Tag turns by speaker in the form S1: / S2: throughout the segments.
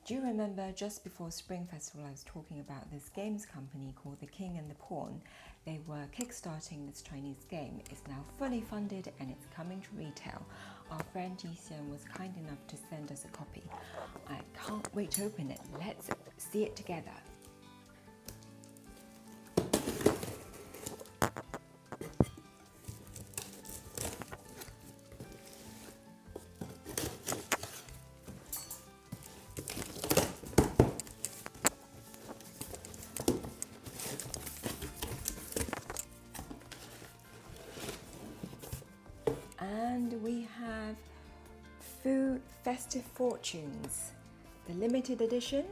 S1: Do you remember just before Spring Festival I was talking about this games company called The King and the Pawn? They were kickstarting this Chinese game. It's now fully funded and it's coming to retail. Our friend Yixian was kind enough to send us a copy. I can't wait to open it. Let's see it together. And we have Fú Festive Fortunes, the limited edition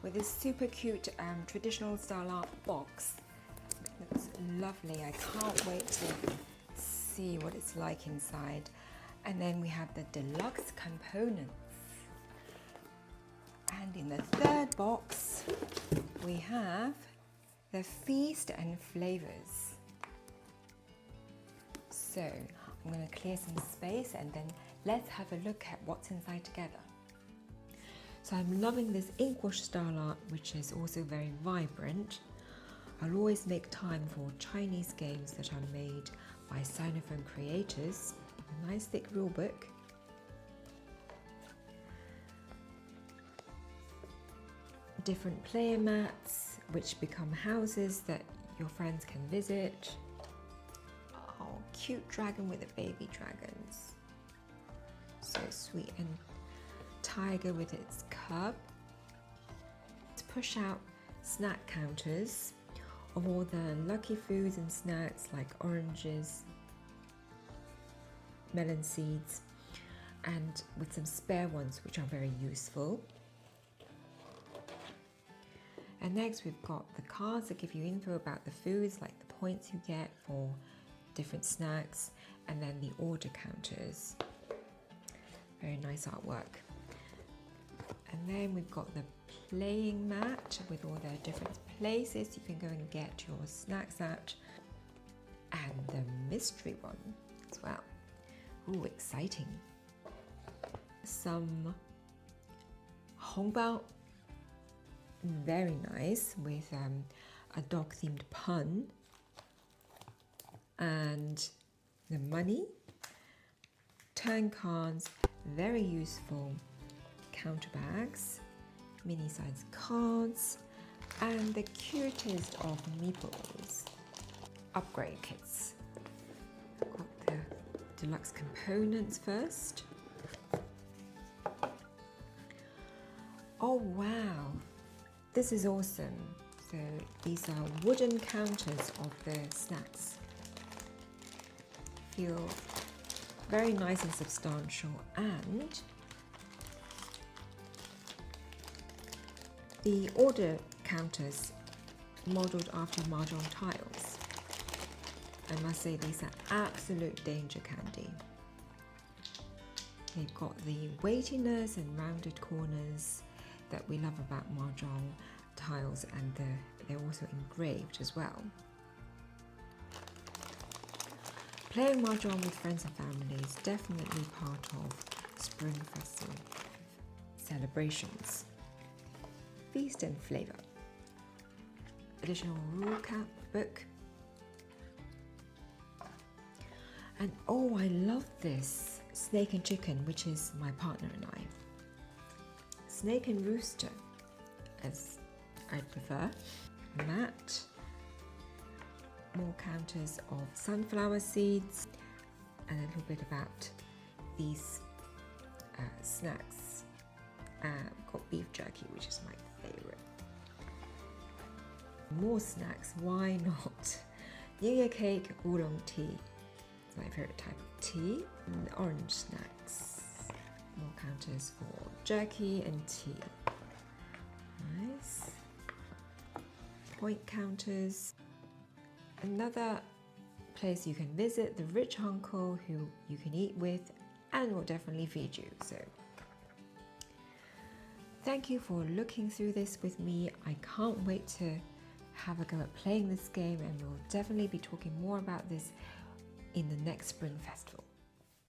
S1: with this super cute traditional style art box. It looks lovely. I can't wait to see what it's like inside. And then we have the deluxe components. And in the third box, we have the feast and flavors. So I'm going to clear some space and then let's have a look at what's inside together. So I'm loving this ink wash style art, which is also very vibrant. I'll always make time for Chinese games that are made by Sinophone creators. A nice thick rule book. Different player mats, which become houses that your friends can visit. Oh, cute dragon with the baby dragons. So sweet. And tiger with its cub. To push out snack counters of all the lucky foods and snacks like oranges, melon seeds, and with some spare ones which are very useful. And next we've got the cards that give you info about the foods, like the points you get for different snacks, and then the order counters. Very nice artwork. And then we've got the playing mat with all the different places you can go and get your snacks at, and the mystery one as well. Ooh, exciting. Some hongbao, very nice, with a dog themed pun, and the money, turn cards, very useful, counter bags, mini size cards, and the cutest of meeples. Upgrade kits. Got the deluxe components first. Oh wow, this is awesome. So these are wooden counters of the snacks. Feel very nice and substantial, and the order counters modelled after mahjong tiles. I must say these are absolute danger candy. They've got the weightiness and rounded corners that we love about mahjong tiles, and they're also engraved as well. Playing mahjong with friends and family is definitely part of Spring Festival celebrations. Feast and flavor. Additional rule cap book. And oh, I love this snake and chicken, which is my partner and I. Snake and rooster, as I prefer. Mat. More counters of sunflower seeds, and a little bit about these snacks. We've got beef jerky, which is my favorite. More snacks, why not? New Year cake, oolong tea. It's my favorite type of tea. And orange snacks. More counters for jerky and tea. Nice. Point counters. Another place you can visit, the rich uncle who you can eat with and will definitely feed you. So thank you for looking through this with me. I can't wait to have a go at playing this game, and we'll definitely be talking more about this in the next Spring Festival.